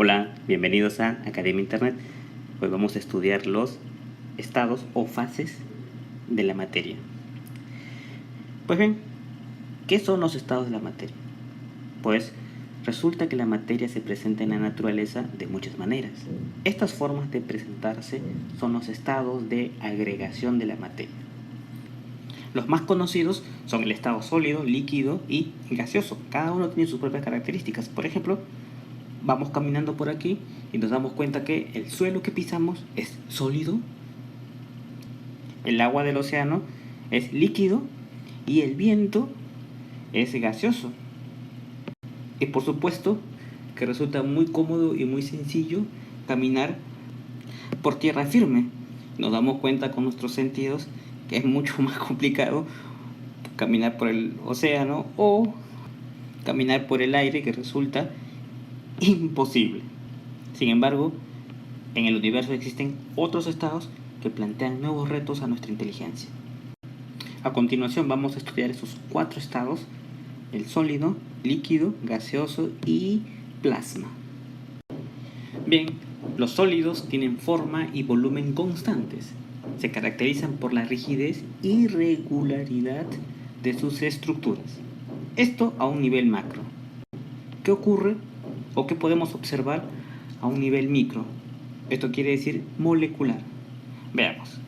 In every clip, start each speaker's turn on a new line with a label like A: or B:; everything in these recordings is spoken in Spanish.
A: Hola, bienvenidos a Academia Internet. Hoy vamos a estudiar los estados o fases de la materia. Pues bien, ¿qué son los estados de la materia? Pues resulta que la materia se presenta en la naturaleza de muchas maneras. Estas formas de presentarse son los estados de agregación de la materia. Los más conocidos son el estado sólido, líquido y gaseoso. Cada uno tiene sus propias características. Por ejemplo, vamos caminando por aquí y nos damos cuenta que el suelo que pisamos es sólido, el agua del océano es líquido y el viento es gaseoso. Y por supuesto que resulta muy cómodo y muy sencillo caminar por tierra firme. Nos damos cuenta con nuestros sentidos que es mucho más complicado caminar por el océano o caminar por el aire, que resulta imposible. Sin embargo, en el universo existen otros estados que plantean nuevos retos a nuestra inteligencia. A continuación vamos a estudiar esos 4 estados: el sólido, líquido, gaseoso y plasma. Bien, los sólidos tienen forma y volumen constantes. Se caracterizan por la rigidez y regularidad de sus estructuras. Esto a un nivel macro. ¿Qué ocurre o qué podemos observar a un nivel micro? Esto quiere decir molecular. Veamos.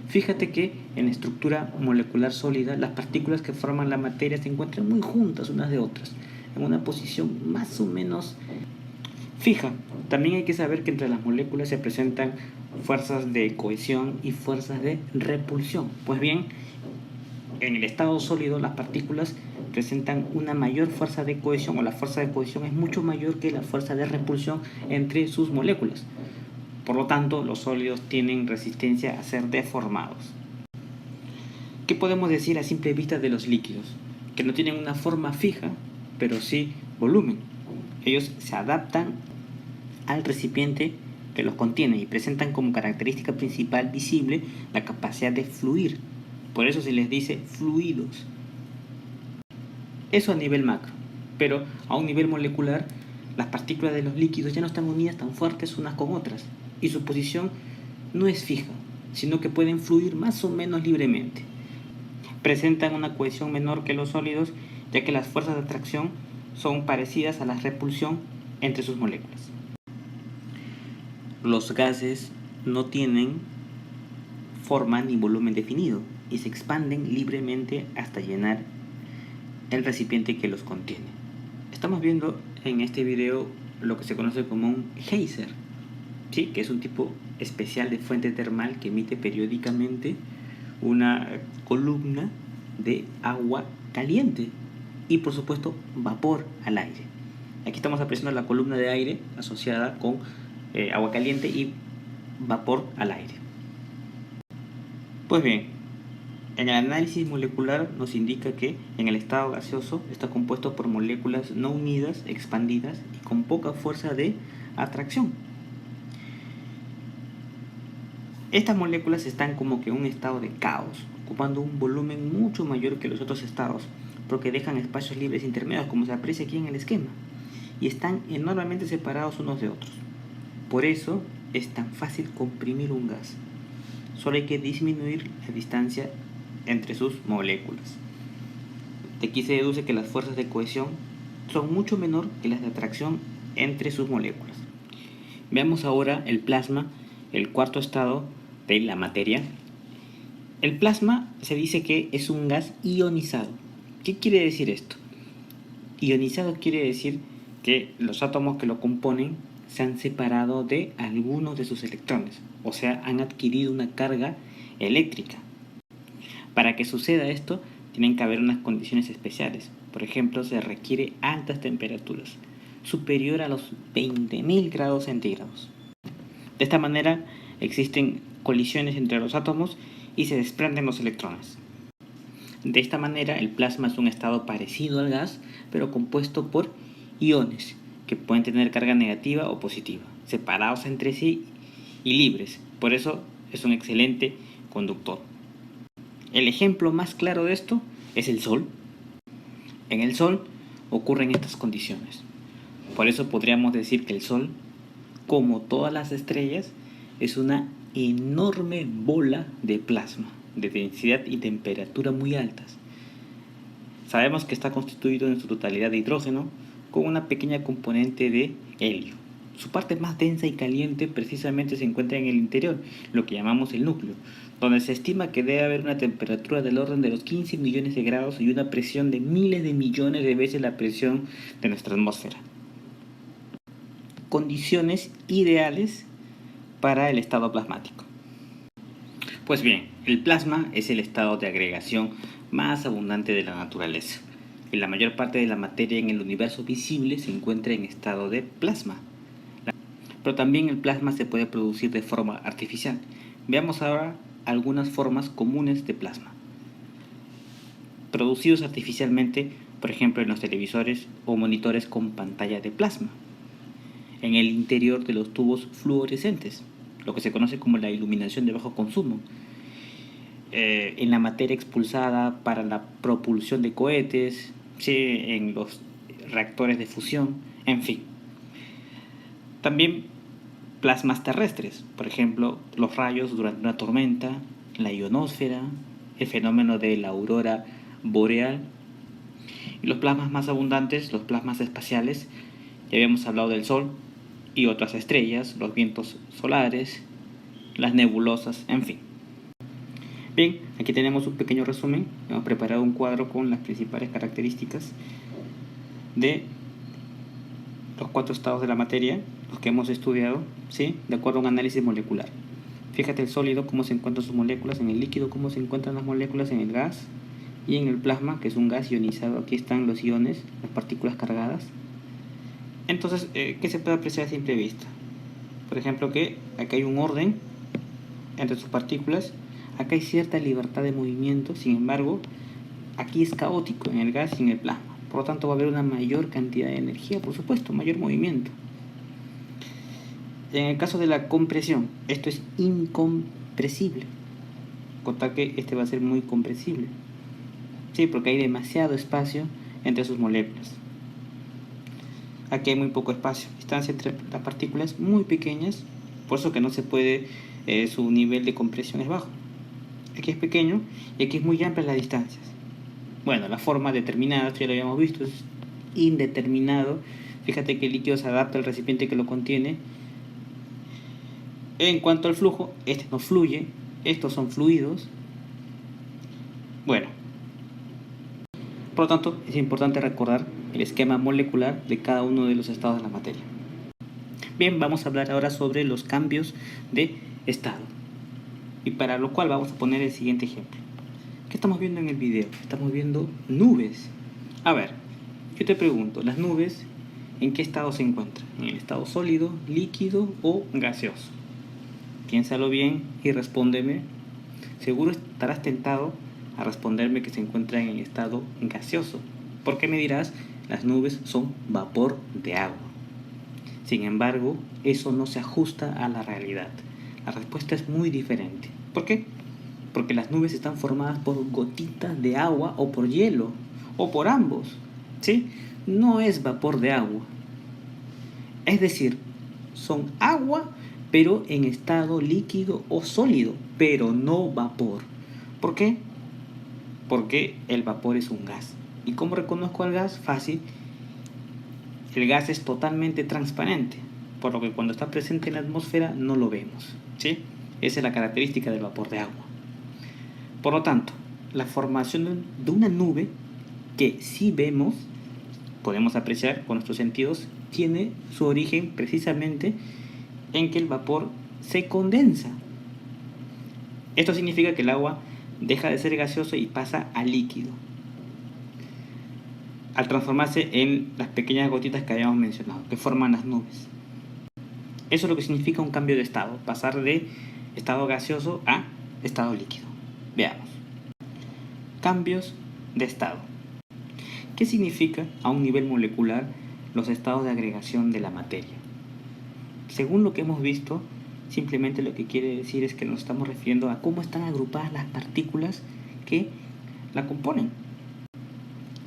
A: Fíjate que en la estructura molecular sólida, las partículas que forman la materia se encuentran muy juntas unas de otras, en una posición más o menos fija. También hay que saber que entre las moléculas se presentan fuerzas de cohesión y fuerzas de repulsión. Pues bien, en el estado sólido las partículas presentan una mayor fuerza de cohesión, o la fuerza de cohesión es mucho mayor que la fuerza de repulsión entre sus moléculas. Por lo tanto, los sólidos tienen resistencia a ser deformados. ¿Qué podemos decir a simple vista de los líquidos? Que no tienen una forma fija, pero sí volumen. Ellos se adaptan al recipiente que los contiene y presentan como característica principal visible la capacidad de fluir. Por eso se les dice fluidos. Eso a nivel macro. Pero a un nivel molecular, las partículas de los líquidos ya no están unidas tan fuertes unas con otras y su posición no es fija, sino que pueden fluir más o menos libremente. Presentan una cohesión menor que los sólidos, ya que las fuerzas de atracción son parecidas a la repulsión entre sus moléculas. Los gases no tienen forma ni volumen definido y se expanden libremente hasta llenar el recipiente que los contiene. Estamos viendo en este video lo que se conoce como un geyser, ¿sí? Que es un tipo especial de fuente termal que emite periódicamente una columna de agua caliente y por supuesto vapor al aire. Aquí estamos apreciando la columna de aire asociada con agua caliente y vapor al aire. Pues bien, en el análisis molecular nos indica que en el estado gaseoso está compuesto por moléculas no unidas, expandidas y con poca fuerza de atracción. Estas moléculas están como que en un estado de caos, ocupando un volumen mucho mayor que los otros estados, porque dejan espacios libres intermedios, como se aprecia aquí en el esquema, y están enormemente separados unos de otros. Por eso es tan fácil comprimir un gas. Solo hay que disminuir la distancia entre sus moléculas. De aquí se deduce que las fuerzas de cohesión son mucho menor que las de atracción entre sus moléculas. Veamos ahora el plasma, el cuarto estado de la materia. El plasma se dice que es un gas ionizado. ¿Qué quiere decir esto? Ionizado quiere decir que los átomos que lo componen se han separado de algunos de sus electrones, o sea, han adquirido una carga eléctrica. Para que suceda esto, tienen que haber unas condiciones especiales. Por ejemplo, se requiere altas temperaturas, superior a los 20.000 grados centígrados. De esta manera, existen colisiones entre los átomos y se desprenden los electrones. De esta manera, el plasma es un estado parecido al gas, pero compuesto por iones, que pueden tener carga negativa o positiva, separados entre sí y libres. Por eso es un excelente conductor. El ejemplo más claro de esto es el Sol. En el Sol ocurren estas condiciones. Por eso podríamos decir que el Sol, como todas las estrellas, es una enorme bola de plasma, de densidad y temperatura muy altas. Sabemos que está constituido en su totalidad de hidrógeno, con una pequeña componente de helio. Su parte más densa y caliente precisamente se encuentra en el interior, lo que llamamos el núcleo, donde se estima que debe haber una temperatura del orden de los 15 millones de grados y una presión de miles de millones de veces la presión de nuestra atmósfera. Condiciones ideales para el estado plasmático. Pues bien, el plasma es el estado de agregación más abundante de la naturaleza, y la mayor parte de la materia en el universo visible se encuentra en estado de plasma. Pero también el plasma se puede producir de forma artificial. Veamos ahora algunas formas comunes de plasma. Producidos artificialmente, por ejemplo, en los televisores o monitores con pantalla de plasma, en el interior de los tubos fluorescentes, lo que se conoce como la iluminación de bajo consumo, en la materia expulsada para la propulsión de cohetes, ¿sí? En los reactores de fusión, en fin. También plasmas terrestres, por ejemplo, los rayos durante una tormenta, la ionosfera, el fenómeno de la aurora boreal. Y los plasmas más abundantes, los plasmas espaciales, ya habíamos hablado del Sol y otras estrellas, los vientos solares, las nebulosas, en fin. Bien, aquí tenemos un pequeño resumen. Hemos preparado un cuadro con las principales características de los 4 estados de la materia, los que hemos estudiado, ¿sí? De acuerdo a un análisis molecular. Fíjate el sólido, cómo se encuentran sus moléculas, en el líquido, cómo se encuentran las moléculas, en el gas y en el plasma, que es un gas ionizado. Aquí están los iones, las partículas cargadas. Entonces, ¿qué se puede apreciar a simple vista? Por ejemplo, que aquí hay un orden entre sus partículas. Acá hay cierta libertad de movimiento, sin embargo, aquí es caótico en el gas y en el plasma. Por lo tanto, va a haber una mayor cantidad de energía, por supuesto, mayor movimiento. En el caso de la compresión, esto es incompresible. Contar que este va a ser muy compresible. Sí, porque hay demasiado espacio entre sus moléculas. Aquí hay muy poco espacio. Distancia entre las partículas muy pequeñas, por eso que no se puede, su nivel de compresión es bajo. Aquí es pequeño y aquí es muy amplia las distancias. Bueno, la forma determinada, esto ya lo habíamos visto, es indeterminado. Fíjate que el líquido se adapta al recipiente que lo contiene. En cuanto al flujo, este no fluye, estos son fluidos. Bueno, por lo tanto, es importante recordar el esquema molecular de cada uno de los estados de la materia. Bien, vamos a hablar ahora sobre los cambios de estado. Y para lo cual vamos a poner el siguiente ejemplo. ¿Qué estamos viendo en el video? Estamos viendo nubes. A ver, yo te pregunto, ¿las nubes en qué estado se encuentran? ¿En el estado sólido, líquido o gaseoso? Piénsalo bien y respóndeme. Seguro estarás tentado a responderme que se encuentran en estado gaseoso. ¿Por qué me dirás? Las nubes son vapor de agua. Sin embargo, eso no se ajusta a la realidad. La respuesta es muy diferente. ¿Por qué? Porque las nubes están formadas por gotitas de agua o por hielo, o por ambos, ¿sí? No es vapor de agua. Es decir, son agua, pero en estado líquido o sólido, pero no vapor. ¿Por qué? Porque el vapor es un gas. ¿Y cómo reconozco al gas? Fácil. El gas es totalmente transparente, por lo que cuando está presente en la atmósfera no lo vemos, ¿sí? Esa es la característica del vapor de agua. Por lo tanto, la formación de una nube que sí vemos, podemos apreciar con nuestros sentidos, tiene su origen precisamente en que el vapor se condensa. Esto significa que el agua deja de ser gaseoso y pasa a líquido, al transformarse en las pequeñas gotitas que habíamos mencionado, que forman las nubes. Eso es lo que significa un cambio de estado, pasar de estado gaseoso a estado líquido. Veamos. Cambios de estado. ¿Qué significa a un nivel molecular los estados de agregación de la materia? Según lo que hemos visto, simplemente lo que quiere decir es que nos estamos refiriendo a cómo están agrupadas las partículas que la componen.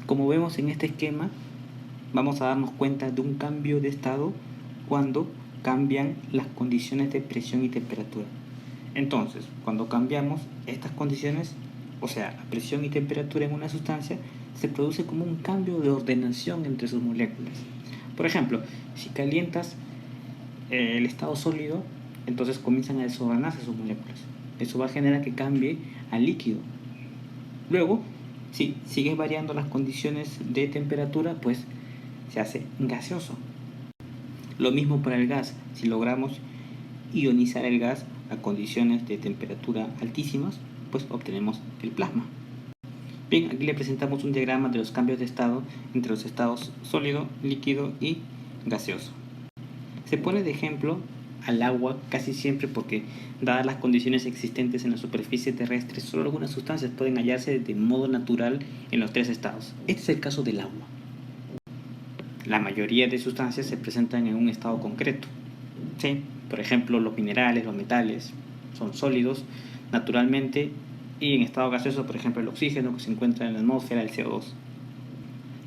A: Como vemos en este esquema, vamos a darnos cuenta de un cambio de estado cuando cambian las condiciones de presión y temperatura. Entonces, cuando cambiamos estas condiciones, o sea, la presión y temperatura en una sustancia, se produce como un cambio de ordenación entre sus moléculas. Por ejemplo, si calientas el estado sólido, entonces comienzan a desordenarse sus moléculas. Eso va a generar que cambie a líquido. Luego, si sigues variando las condiciones de temperatura, pues se hace gaseoso. Lo mismo para el gas. Si logramos ionizar el gas a condiciones de temperatura altísimas, pues obtenemos el plasma. Bien, aquí le presentamos un diagrama de los cambios de estado entre los estados sólido, líquido y gaseoso. Se pone de ejemplo al agua casi siempre porque, dadas las condiciones existentes en la superficie terrestre, solo algunas sustancias pueden hallarse de modo natural en los tres estados. Este es el caso del agua. La mayoría de sustancias se presentan en un estado concreto. ¿Sí? Por ejemplo, los minerales, los metales, son sólidos naturalmente, y en estado gaseoso, por ejemplo, el oxígeno que se encuentra en la atmósfera, el CO2.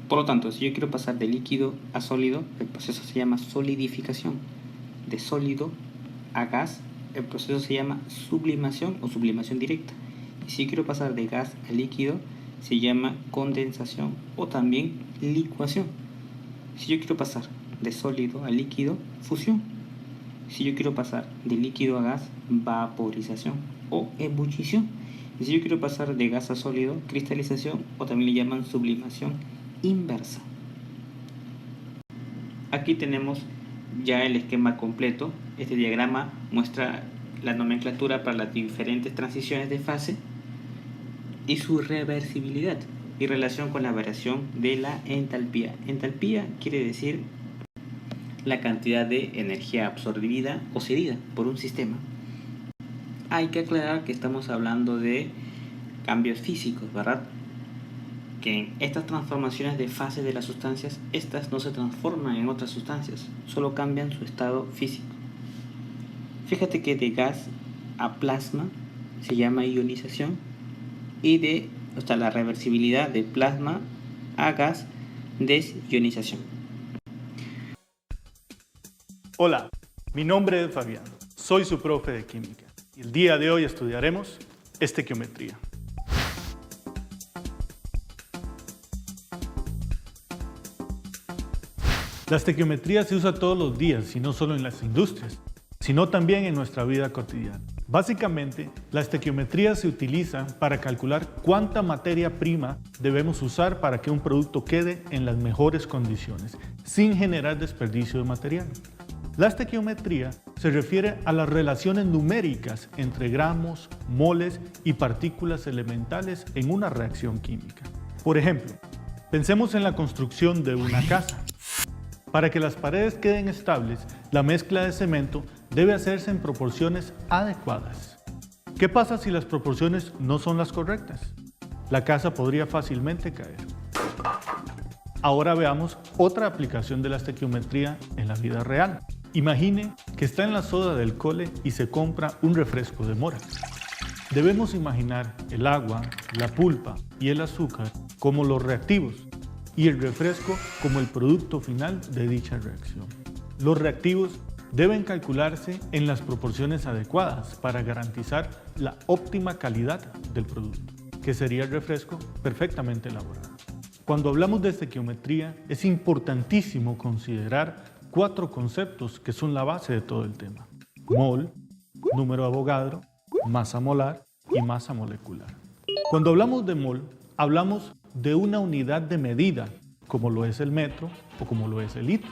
A: Por lo tanto, si yo quiero pasar de líquido a sólido, el proceso se llama solidificación. De sólido a gas, el proceso se llama sublimación o sublimación directa. Y si yo quiero pasar de gas a líquido, se llama condensación o también licuación. Si yo quiero pasar de sólido a líquido, fusión. Si yo quiero pasar de líquido a gas, vaporización o ebullición. Y si yo quiero pasar de gas a sólido, cristalización o también le llaman sublimación inversa. Aquí tenemos ya el esquema completo. Este diagrama muestra la nomenclatura para las diferentes transiciones de fase y su reversibilidad y relación con la variación de la entalpía. Entalpía quiere decir la cantidad de energía absorbida o cedida por un sistema. Hay que aclarar que estamos hablando de cambios físicos, ¿verdad? Que en estas transformaciones de fase de las sustancias, estas no se transforman en otras sustancias, solo cambian su estado físico. Fíjate que de gas a plasma se llama ionización y la reversibilidad de plasma a gas, desionización.
B: Hola, mi nombre es Fabián, soy su profe de química y el día de hoy estudiaremos estequiometría. La estequiometría se usa todos los días y no solo en las industrias, sino también en nuestra vida cotidiana. Básicamente, la estequiometría se utiliza para calcular cuánta materia prima debemos usar para que un producto quede en las mejores condiciones, sin generar desperdicio de material. La estequiometría se refiere a las relaciones numéricas entre gramos, moles y partículas elementales en una reacción química. Por ejemplo, pensemos en la construcción de una casa. Para que las paredes queden estables, la mezcla de cemento debe hacerse en proporciones adecuadas. ¿Qué pasa si las proporciones no son las correctas? La casa podría fácilmente caer. Ahora veamos otra aplicación de la estequiometría en la vida real. Imagine que está en la soda del cole y se compra un refresco de mora. Debemos imaginar el agua, la pulpa y el azúcar como los reactivos y el refresco como el producto final de dicha reacción. Los reactivos deben calcularse en las proporciones adecuadas para garantizar la óptima calidad del producto, que sería el refresco perfectamente elaborado. Cuando hablamos de estequiometría, es importantísimo considerar 4 conceptos que son la base de todo el tema: mol, número de Avogadro, masa molar y masa molecular. Cuando hablamos de mol, hablamos de una unidad de medida, como lo es el metro o como lo es el litro.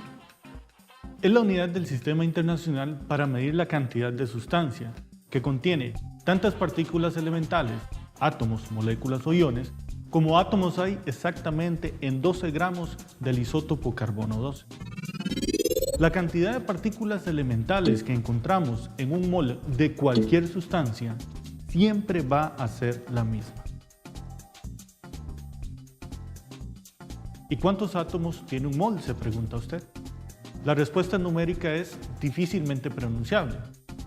B: Es la unidad del sistema internacional para medir la cantidad de sustancia que contiene tantas partículas elementales, átomos, moléculas o iones, como átomos hay exactamente en 12 gramos del isótopo carbono 12. La cantidad de partículas elementales que encontramos en un mol de cualquier sustancia siempre va a ser la misma. ¿Y cuántos átomos tiene un mol?, se pregunta usted. La respuesta numérica es difícilmente pronunciable.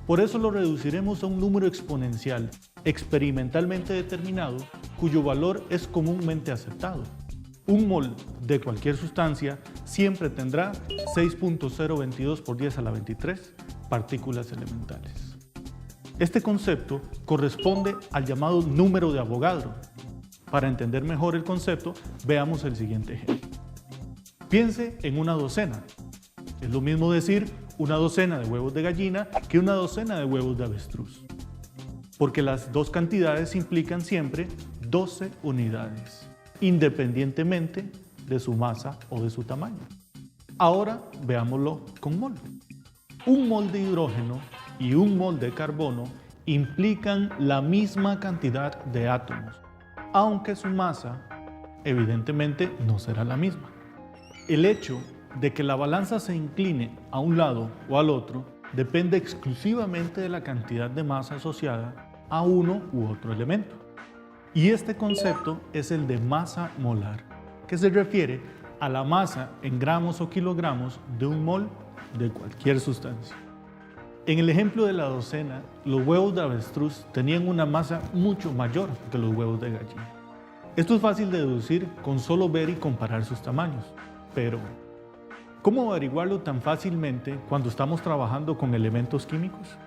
B: Por eso lo reduciremos a un número exponencial experimentalmente determinado cuyo valor es comúnmente aceptado. Un mol de cualquier sustancia siempre tendrá 6.022 por 10 a la 23 partículas elementales. Este concepto corresponde al llamado número de Avogadro. Para entender mejor el concepto, veamos el siguiente ejemplo. Piense en una docena. Es lo mismo decir una docena de huevos de gallina que una docena de huevos de avestruz, porque las dos cantidades implican siempre 12 unidades, independientemente de su masa o de su tamaño. Ahora veámoslo con mol. Un mol de hidrógeno y un mol de carbono implican la misma cantidad de átomos, aunque su masa evidentemente no será la misma. El hecho de que la balanza se incline a un lado o al otro depende exclusivamente de la cantidad de masa asociada a uno u otro elemento. Y este concepto es el de masa molar, que se refiere a la masa en gramos o kilogramos de un mol de cualquier sustancia. En el ejemplo de la docena, los huevos de avestruz tenían una masa mucho mayor que los huevos de gallina. Esto es fácil de deducir con solo ver y comparar sus tamaños, pero ¿cómo averiguarlo tan fácilmente cuando estamos trabajando con elementos químicos?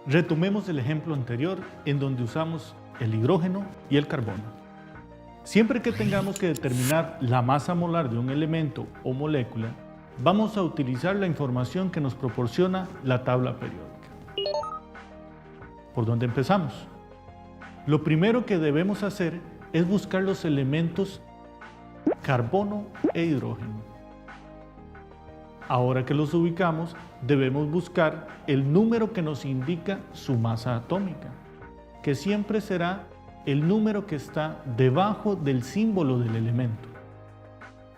B: Retomemos el ejemplo anterior en donde usamos el hidrógeno y el carbono. Siempre que tengamos que determinar la masa molar de un elemento o molécula, vamos a utilizar la información que nos proporciona la tabla periódica. ¿Por dónde empezamos? Lo primero que debemos hacer es buscar los elementos carbono e hidrógeno. Ahora que los ubicamos, debemos buscar el número que nos indica su masa atómica, que siempre será el número que está debajo del símbolo del elemento.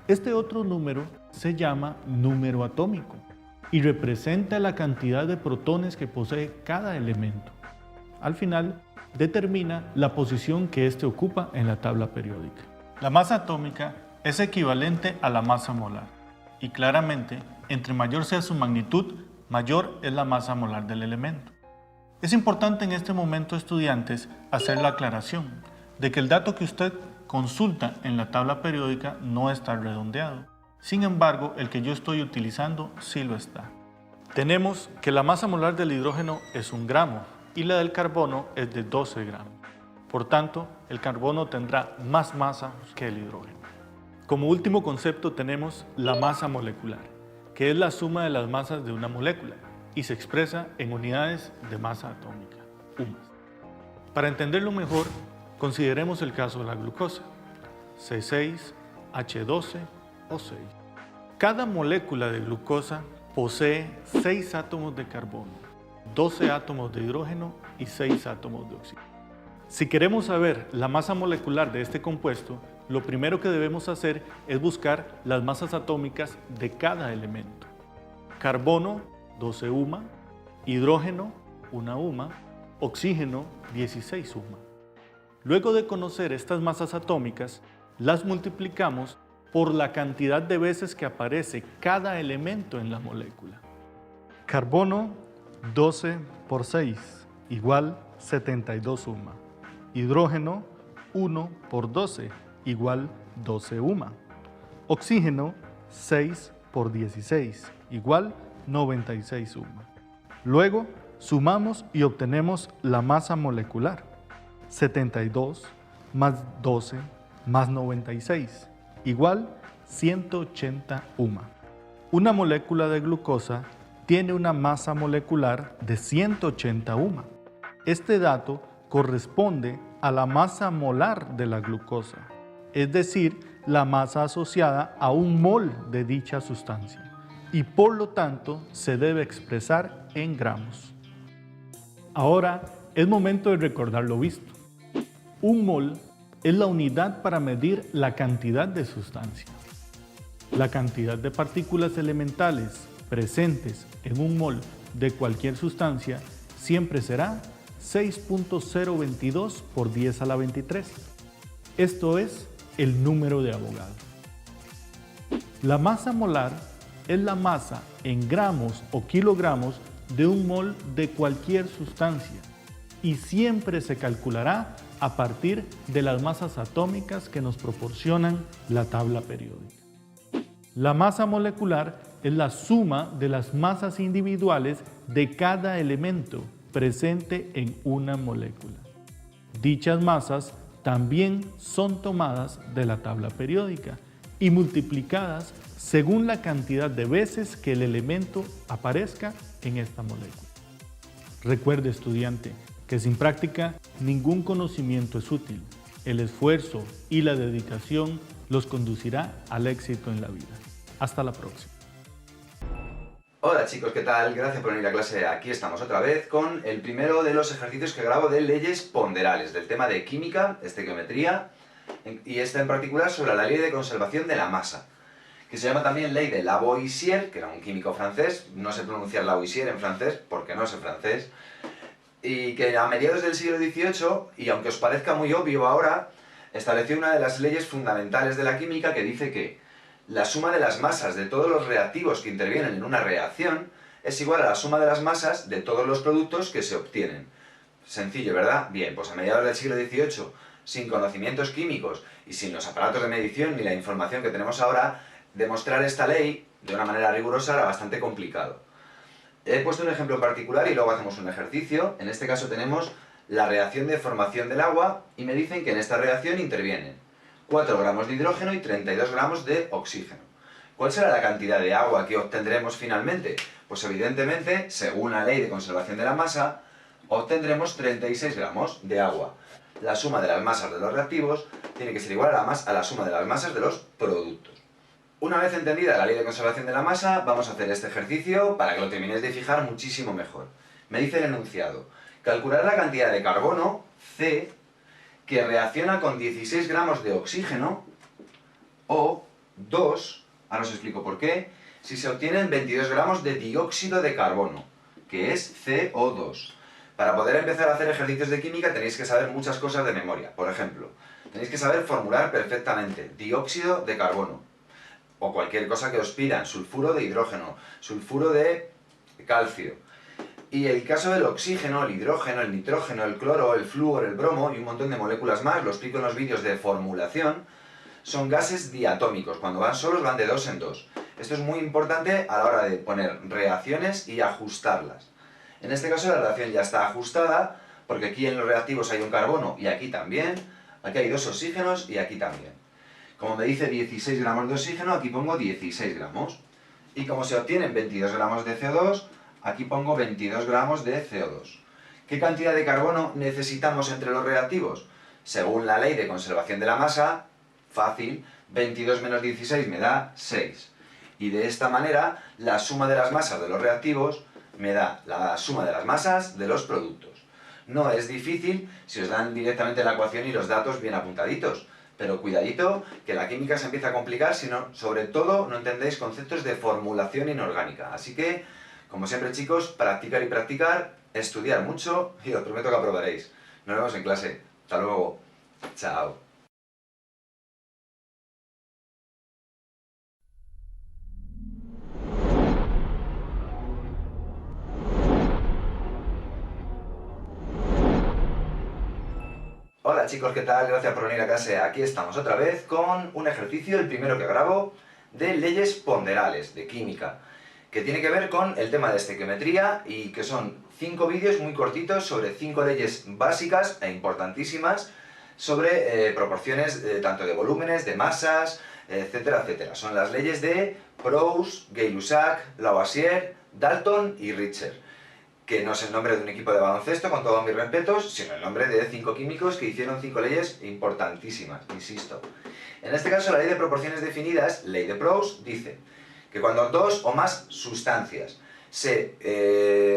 B: Este otro número se llama número atómico y representa la cantidad de protones que posee cada elemento. Al final, determina la posición que éste ocupa en la tabla periódica. La masa atómica es equivalente a la masa molar y claramente, entre mayor sea su magnitud, mayor es la masa molar del elemento. Es importante en este momento, estudiantes, hacer la aclaración de que el dato que usted consulta en la tabla periódica no está redondeado. Sin embargo, el que yo estoy utilizando sí lo está. Tenemos que la masa molar del hidrógeno es 1 gramo y la del carbono es de 12 gramos. Por tanto, el carbono tendrá más masa que el hidrógeno. Como último concepto tenemos la masa molecular, que es la suma de las masas de una molécula y se expresa en unidades de masa atómica, UMAS. Para entenderlo mejor, consideremos el caso de la glucosa, C6H12O6. Cada molécula de glucosa posee 6 átomos de carbono, 12 átomos de hidrógeno y 6 átomos de oxígeno. Si queremos saber la masa molecular de este compuesto, lo primero que debemos hacer es buscar las masas atómicas de cada elemento. Carbono, 12 UMA, hidrógeno, 1 UMA, oxígeno, 16 UMA. Luego de conocer estas masas atómicas, las multiplicamos por la cantidad de veces que aparece cada elemento en la molécula. Carbono, 12 por 6, igual 72 UMA. Hidrógeno, 1 por 12, igual 12 UMA. Oxígeno, 6 por 16, igual 96 UMA. Luego, sumamos y obtenemos la masa molecular. 72 más 12 más 96, igual 180 UMA. Una molécula de glucosa tiene una masa molecular de 180 UMA. Este dato corresponde a la masa molar de la glucosa, es decir, la masa asociada a un mol de dicha sustancia, y por lo tanto se debe expresar en gramos. Ahora es momento de recordar lo visto. Un mol es la unidad para medir la cantidad de sustancia. La cantidad de partículas elementales presentes en un mol de cualquier sustancia siempre será 6.022 por 10 a la 23. Esto es el número de Avogadro. La masa molar es la masa en gramos o kilogramos de un mol de cualquier sustancia y siempre se calculará a partir de las masas atómicas que nos proporcionan la tabla periódica. La masa molecular es la suma de las masas individuales de cada elemento presente en una molécula. Dichas masas también son tomadas de la tabla periódica y multiplicadas según la cantidad de veces que el elemento aparezca en esta molécula. Recuerde, estudiante, que sin práctica ningún conocimiento es útil. El esfuerzo y la dedicación los conducirá al éxito en la vida. Hasta la próxima.
C: Hola chicos, ¿qué tal? Gracias por venir a clase. Aquí estamos otra vez con el primero de los ejercicios que grabo de leyes ponderales, del tema de química, estequiometría, y esta en particular sobre la ley de conservación de la masa, que se llama también ley de Lavoisier, que era un químico francés. No sé pronunciar Lavoisier en francés porque no sé francés, y que a mediados del siglo XVIII, y aunque os parezca muy obvio ahora, estableció una de las leyes fundamentales de la química que dice que la suma de las masas de todos los reactivos que intervienen en una reacción es igual a la suma de las masas de todos los productos que se obtienen. Sencillo, ¿verdad? Bien, pues a mediados del siglo XVIII, sin conocimientos químicos y sin los aparatos de medición ni la información que tenemos ahora, demostrar esta ley de una manera rigurosa era bastante complicado. He puesto un ejemplo en particular y luego hacemos un ejercicio. En este caso tenemos la reacción de formación del agua y me dicen que en esta reacción intervienen 4 gramos de hidrógeno y 32 gramos de oxígeno. ¿Cuál será la cantidad de agua que obtendremos finalmente? Pues evidentemente, según la ley de conservación de la masa, obtendremos 36 gramos de agua. La suma de las masas de los reactivos tiene que ser igual a la suma de las masas de los productos. Una vez entendida la ley de conservación de la masa, vamos a hacer este ejercicio para que lo terminéis de fijar muchísimo mejor. Me dice el enunciado: calcular la cantidad de carbono, C, que reacciona con 16 gramos de oxígeno, o 2, ahora os explico por qué, si se obtienen 22 gramos de dióxido de carbono, que es CO2. Para poder empezar a hacer ejercicios de química tenéis que saber muchas cosas de memoria. Por ejemplo, tenéis que saber formular perfectamente dióxido de carbono, o cualquier cosa que os pidan, sulfuro de hidrógeno, sulfuro de calcio. Y el caso del oxígeno, el hidrógeno, el nitrógeno, el cloro, el flúor, el bromo y un montón de moléculas más, lo explico en los vídeos de formulación, son gases diatómicos. Cuando van solos van de 2 en 2. Esto es muy importante a la hora de poner reacciones y ajustarlas. En este caso la reacción ya está ajustada, porque aquí en los reactivos hay un carbono y aquí también, aquí hay 2 oxígenos y aquí también. Como me dice 16 gramos de oxígeno, aquí pongo 16 gramos. Y como se obtienen 22 gramos de CO2, aquí pongo 22 gramos de CO2. ¿Qué cantidad de carbono necesitamos entre los reactivos? Según la ley de conservación de la masa, fácil, 22 menos 16 me da 6. Y de esta manera, la suma de las masas de los reactivos me da la suma de las masas de los productos. No es difícil si os dan directamente la ecuación y los datos bien apuntaditos. Pero cuidadito, que la química se empieza a complicar si no, sobre todo, no entendéis conceptos de formulación inorgánica. Así que, como siempre chicos, practicar y practicar, estudiar mucho y os prometo que aprobaréis. Nos vemos en clase. Hasta luego. Chao. Hola chicos, ¿qué tal? Gracias por venir a clase. Aquí estamos otra vez con un ejercicio, el primero que grabo, de leyes ponderales, de química, que tiene que ver con el tema de estequiometría y que son 5 vídeos muy cortitos sobre 5 leyes básicas e importantísimas sobre proporciones tanto de volúmenes, de masas, etcétera, etcétera. Son las leyes de Proust, Gay-Lussac, Lavoisier, Dalton y Richter, que no es el nombre de un equipo de baloncesto, con todos mis respetos, sino el nombre de 5 químicos que hicieron 5 leyes importantísimas, insisto. En este caso, la ley de proporciones definidas, ley de Proust, dice que cuando 2 o más sustancias se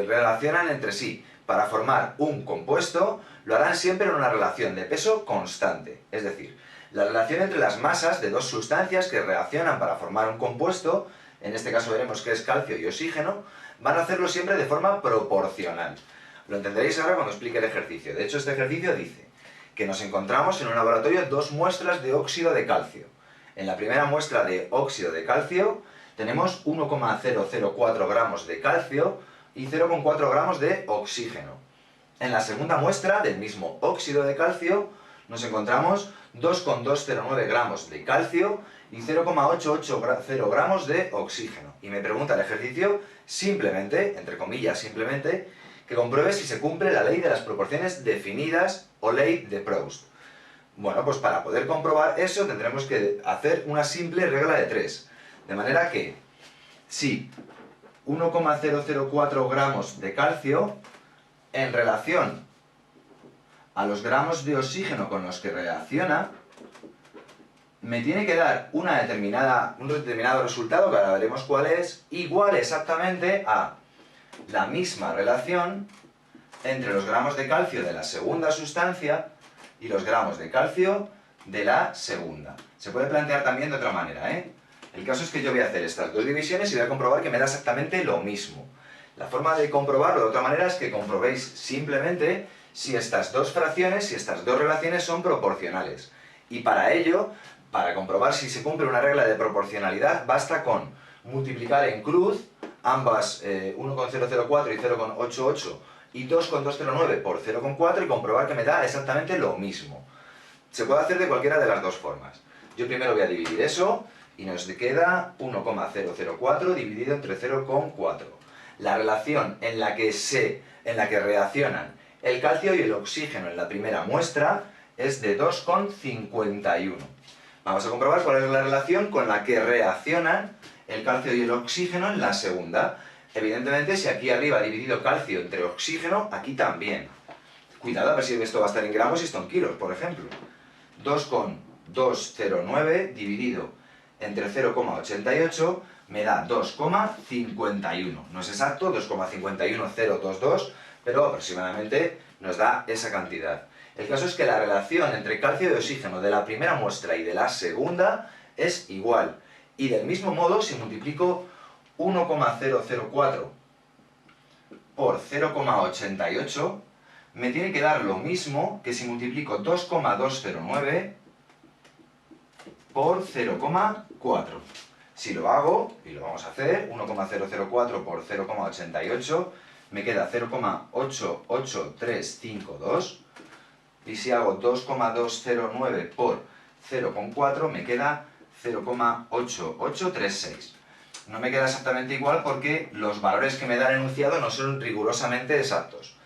C: relacionan entre sí para formar un compuesto, lo harán siempre en una relación de peso constante. Es decir, la relación entre las masas de 2 sustancias que reaccionan para formar un compuesto, en este caso veremos que es calcio y oxígeno, van a hacerlo siempre de forma proporcional. Lo entenderéis ahora cuando explique el ejercicio. De hecho, este ejercicio dice que nos encontramos en un laboratorio 2 muestras de óxido de calcio. En la primera muestra de óxido de calcio tenemos 1,004 gramos de calcio y 0,4 gramos de oxígeno. En la segunda muestra del mismo óxido de calcio nos encontramos 2,209 gramos de calcio y 0,880 gramos de oxígeno. Y me pregunta el ejercicio, simplemente, entre comillas, simplemente, que compruebe si se cumple la ley de las proporciones definidas o ley de Proust. Bueno, pues para poder comprobar eso tendremos que hacer una simple regla de 3. De manera que, si 1,004 gramos de calcio en relación a los gramos de oxígeno con los que reacciona, me tiene que dar un determinado resultado, que ahora veremos cuál es, igual exactamente a la misma relación entre los gramos de calcio de la segunda sustancia y los gramos de calcio de la segunda. Se puede plantear también de otra manera, ¿eh? El caso es que yo voy a hacer estas dos divisiones y voy a comprobar que me da exactamente lo mismo. La forma de comprobarlo de otra manera es que comprobéis simplemente si estas dos fracciones, si estas dos relaciones son proporcionales. Y para ello, para comprobar si se cumple una regla de proporcionalidad, basta con multiplicar en cruz ambas 1,004 y 0,88 y 2,209 por 0,4 y comprobar que me da exactamente lo mismo. Se puede hacer de cualquiera de las dos formas. Yo primero voy a dividir eso y nos queda 1,004 dividido entre 0,4. La relación en la que reaccionan el calcio y el oxígeno en la primera muestra es de 2,51. Vamos a comprobar cuál es la relación con la que reaccionan el calcio y el oxígeno en la segunda. Evidentemente, si aquí arriba he dividido calcio entre oxígeno, aquí también. Cuidado a ver si esto va a estar en gramos y esto en kilos, por ejemplo. 2,209 dividido entre 0,88 me da 2,51. No es exacto, 2,51022, pero aproximadamente nos da esa cantidad. El caso es que la relación entre calcio y oxígeno de la primera muestra y de la segunda es igual. Y del mismo modo, si multiplico 1,004 por 0,88, me tiene que dar lo mismo que si multiplico 2,209 por 0,4. Si lo hago, y lo vamos a hacer, 1,004 por 0,88, me queda 0,88352, y si hago 2,209 por 0,4, me queda 0,8836. No me queda exactamente igual porque los valores que me da el enunciado no son rigurosamente exactos.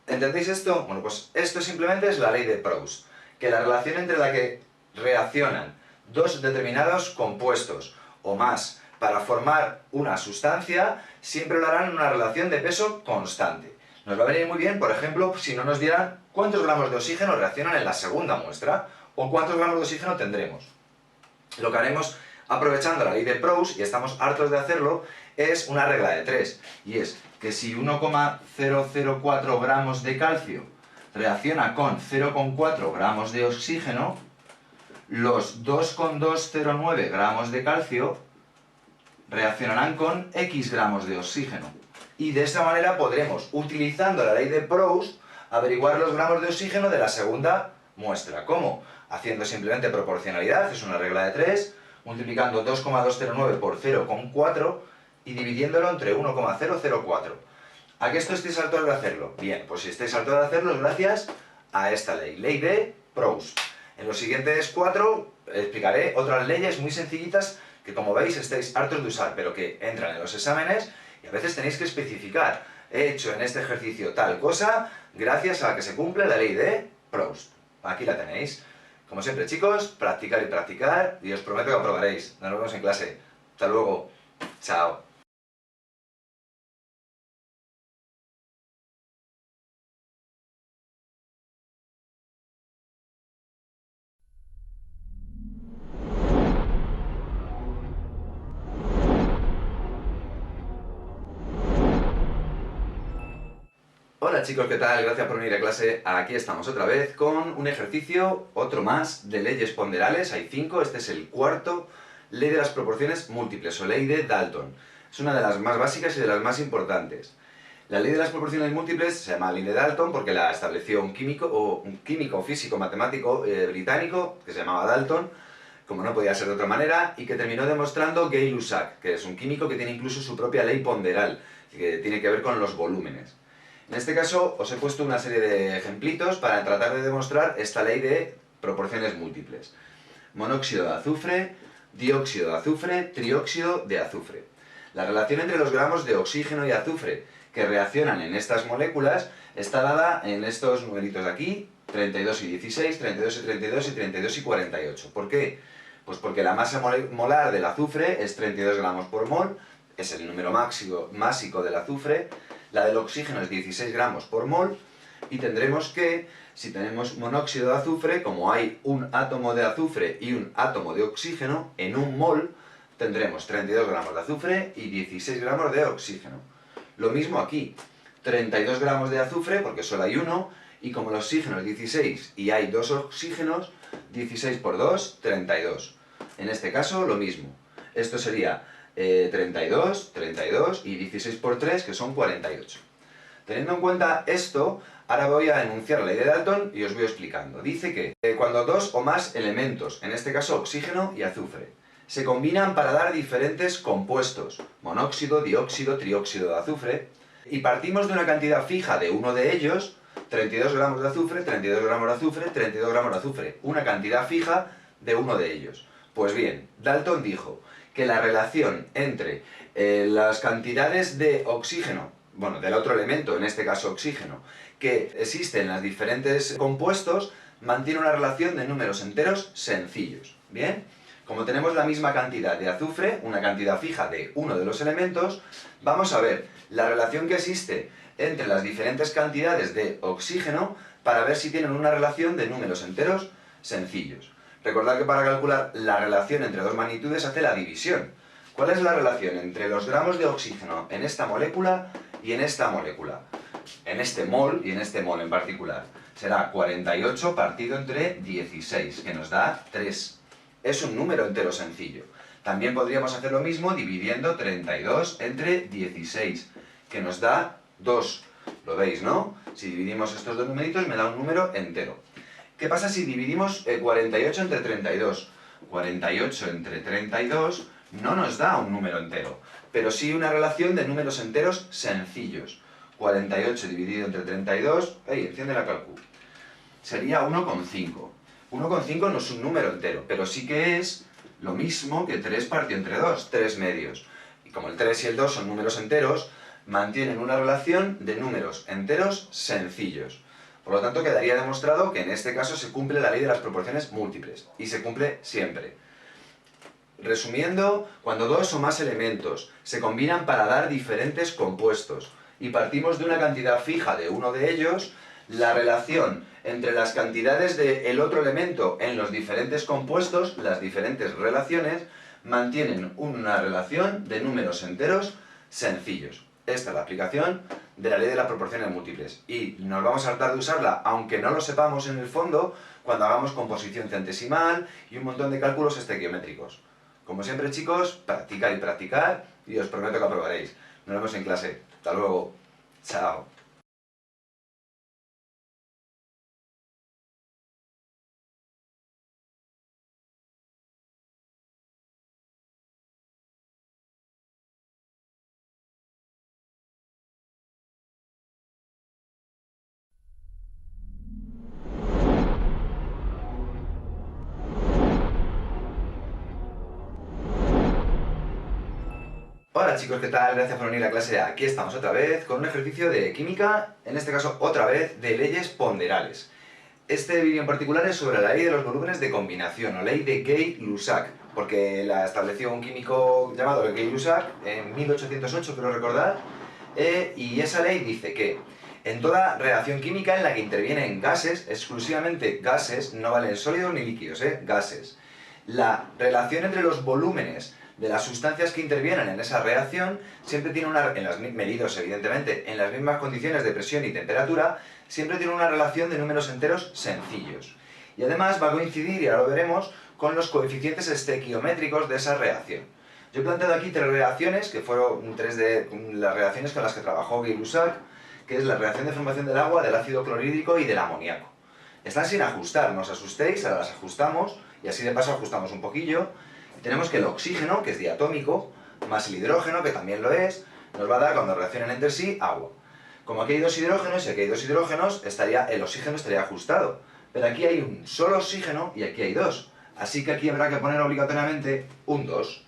C: ¿Entendéis esto? Bueno, pues esto simplemente es la ley de Proust, que la relación entre la que reaccionan dos determinados compuestos o más para formar una sustancia, siempre lo harán en una relación de peso constante. Nos va a venir muy bien, por ejemplo, si no nos dieran cuántos gramos de oxígeno reaccionan en la segunda muestra, o cuántos gramos de oxígeno tendremos. Lo que haremos, aprovechando la ley de Proust, y estamos hartos de hacerlo, es una regla de 3, y es que si 1,004 gramos de calcio reacciona con 0,4 gramos de oxígeno, los 2,209 gramos de calcio reaccionarán con X gramos de oxígeno. Y de esta manera podremos, utilizando la ley de Proust, averiguar los gramos de oxígeno de la segunda muestra. ¿Cómo? Haciendo simplemente proporcionalidad, es una regla de 3, multiplicando 2,209 por 0,4 y dividiéndolo entre 1,004. ¿A qué esto estáis hartos de hacerlo? Bien, pues si estáis hartos de hacerlo es gracias a esta ley, ley de Proust. En los siguientes 4 explicaré otras leyes muy sencillitas que, como veis, estáis hartos de usar, pero que entran en los exámenes y a veces tenéis que especificar. He hecho en este ejercicio tal cosa gracias a que se cumple la ley de Proust. Aquí la tenéis. Como siempre, chicos, practicar y practicar, y os prometo que aprobaréis. Nos vemos en clase. Hasta luego. Chao. Hola chicos, ¿qué tal? Gracias por venir a clase. Aquí estamos otra vez con un ejercicio, otro más, de leyes ponderales. Hay 5, este es el cuarto. Ley de las proporciones múltiples, o ley de Dalton. Es una de las más básicas y de las más importantes. La ley de las proporciones múltiples se llama ley de Dalton porque la estableció un químico físico matemático británico que se llamaba Dalton, como no podía ser de otra manera, y que terminó demostrando Gay-Lussac, que es un químico que tiene incluso su propia ley ponderal, que tiene que ver con los volúmenes. En este caso os he puesto una serie de ejemplitos para tratar de demostrar esta ley de proporciones múltiples. Monóxido de azufre, dióxido de azufre, trióxido de azufre. La relación entre los gramos de oxígeno y azufre que reaccionan en estas moléculas está dada en estos numeritos de aquí, 32 y 16, 32 y 32 y 32 y 48. ¿Por qué? Pues porque la masa molar del azufre es 32 gramos por mol, es el número másico del azufre, la del oxígeno es 16 gramos por mol, y tendremos que, si tenemos monóxido de azufre, como hay un átomo de azufre y un átomo de oxígeno, en un mol tendremos 32 gramos de azufre y 16 gramos de oxígeno. Lo mismo aquí, 32 gramos de azufre, porque solo hay uno, y como el oxígeno es 16 y hay dos oxígenos, 16 por 2, 32. En este caso, lo mismo. Esto sería 32, 32 y 16 por 3, que son 48. Teniendo en cuenta esto, ahora voy a enunciar la ley de Dalton y os voy explicando. Dice que cuando dos o más elementos, en este caso oxígeno y azufre, se combinan para dar diferentes compuestos, monóxido, dióxido, trióxido de azufre, y partimos de una cantidad fija de uno de ellos, 32 gramos de azufre, 32 gramos de azufre, 32 gramos de azufre, una cantidad fija de uno de ellos. Pues bien, Dalton dijo que la relación entre las cantidades de oxígeno, bueno, del otro elemento, en este caso oxígeno, que existe en los diferentes compuestos, mantiene una relación de números enteros sencillos. ¿Bien? Como tenemos la misma cantidad de azufre, una cantidad fija de uno de los elementos, vamos a ver la relación que existe entre las diferentes cantidades de oxígeno para ver si tienen una relación de números enteros sencillos. Recordad que para calcular la relación entre dos magnitudes hace la división. ¿Cuál es la relación entre los gramos de oxígeno en esta molécula y en esta molécula? En este mol y en este mol en particular. Será 48 partido entre 16, que nos da 3. Es un número entero sencillo. También podríamos hacer lo mismo dividiendo 32 entre 16, que nos da 2. ¿Lo veis, no? Si dividimos estos dos numeritos me da un número entero. ¿Qué pasa si dividimos 48 entre 32? 48 entre 32 no nos da un número entero, pero sí una relación de números enteros sencillos. 48 dividido entre 32, enciende la calcu. Sería 1,5. 1,5 no es un número entero, pero sí que es lo mismo que 3 partido entre 2, 3 medios. Y como el 3 y el 2 son números enteros, mantienen una relación de números enteros sencillos. Por lo tanto, quedaría demostrado que en este caso se cumple la ley de las proporciones múltiples, y se cumple siempre. Resumiendo, cuando dos o más elementos se combinan para dar diferentes compuestos, y partimos de una cantidad fija de uno de ellos, la relación entre las cantidades del otro elemento en los diferentes compuestos, las diferentes relaciones, mantienen una relación de números enteros sencillos. Esta es la aplicación de la ley de las proporciones múltiples. Y nos vamos a hartar de usarla, aunque no lo sepamos en el fondo, cuando hagamos composición centesimal y un montón de cálculos estequiométricos. Como siempre, chicos, practicar y practicar, y os prometo que aprobaréis. Nos vemos en clase. Hasta luego. Chao. Hola chicos, ¿qué tal? Gracias por venir a clase. Aquí estamos otra vez con un ejercicio de química, en este caso otra vez de leyes ponderales. Este vídeo en particular es sobre la ley de los volúmenes de combinación, o ley de Gay-Lussac, porque la estableció un químico llamado Gay-Lussac en 1808, creo recordar, y esa ley dice que en toda reacción química en la que intervienen gases, exclusivamente gases, no valen sólidos ni líquidos, gases, la relación entre los volúmenes de las sustancias que intervienen en esa reacción siempre tiene medidos evidentemente en las mismas condiciones de presión y temperatura, siempre tiene una relación de números enteros sencillos. Y además va a coincidir, y ahora lo veremos, con los coeficientes estequiométricos de esa reacción. Yo he planteado aquí tres reacciones, que fueron tres de las reacciones con las que trabajó Gay-Lussac, que es la reacción de formación del agua, del ácido clorhídrico y del amoníaco. Están sin ajustar, no os asustéis, ahora las ajustamos, y así de paso ajustamos un poquillo. Tenemos que el oxígeno, que es diatómico, más el hidrógeno, que también lo es, nos va a dar, cuando reaccionen entre sí, agua. Como aquí hay dos hidrógenos y aquí hay dos hidrógenos, el oxígeno estaría ajustado. Pero aquí hay un solo oxígeno y aquí hay dos. Así que aquí habrá que poner obligatoriamente un 2.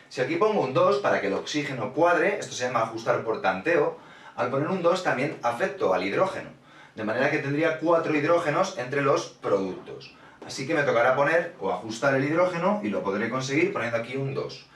C: Si aquí pongo un 2 para que el oxígeno cuadre, esto se llama ajustar por tanteo, al poner un 2 también afecto al hidrógeno. De manera que tendría 4 hidrógenos entre los productos. Así que me tocará poner o ajustar el hidrógeno y lo podré conseguir poniendo aquí un 2.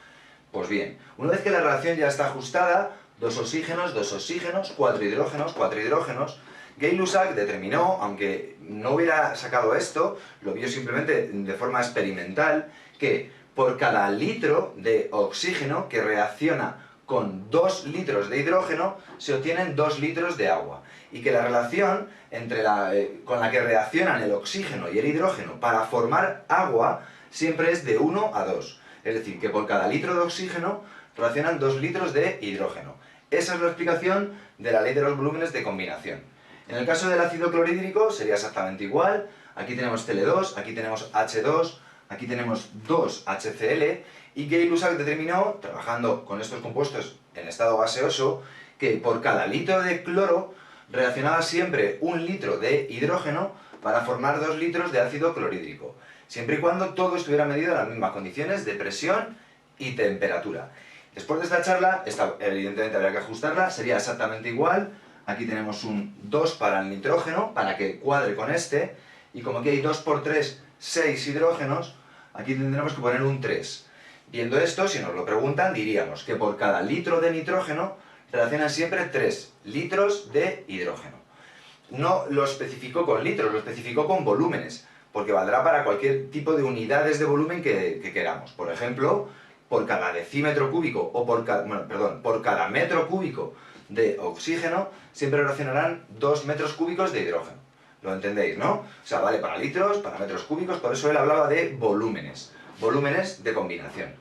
C: Pues bien, una vez que la relación ya está ajustada, 2 oxígenos, 4 hidrógenos, Gay-Lussac determinó, aunque no hubiera sacado esto, lo vio simplemente de forma experimental, que por cada litro de oxígeno que reacciona con 2 litros de hidrógeno, se obtienen 2 litros de agua. Y que la relación con la que reaccionan el oxígeno y el hidrógeno para formar agua siempre es de 1 a 2. Es decir, que por cada litro de oxígeno reaccionan 2 litros de hidrógeno. Esa es la explicación de la ley de los volúmenes de combinación. En el caso del ácido clorhídrico sería exactamente igual. Aquí tenemos Cl2, aquí tenemos H2, aquí tenemos 2HCl, y Gay-Lussac determinó, trabajando con estos compuestos en estado gaseoso, que por cada litro de cloro reaccionaba siempre 1 litro de hidrógeno para formar 2 litros de ácido clorhídrico, siempre y cuando todo estuviera medido en las mismas condiciones de presión y temperatura. Después de esta charla, evidentemente habría que ajustarla, sería exactamente igual. Aquí tenemos un 2 para el nitrógeno, para que cuadre con este, y como aquí hay 2 por 3, 6 hidrógenos, aquí tendremos que poner un 3. Viendo esto, si nos lo preguntan, diríamos que por cada litro de nitrógeno reaccionan siempre 3 litros de hidrógeno. No lo especificó con litros, lo especificó con volúmenes, porque valdrá para cualquier tipo de unidades de volumen que queramos. Por ejemplo, por cada decímetro cúbico, o por cada metro cúbico de oxígeno, siempre reaccionarán 2 metros cúbicos de hidrógeno. ¿Lo entendéis, no? O sea, vale para litros, para metros cúbicos, por eso él hablaba de volúmenes de combinación.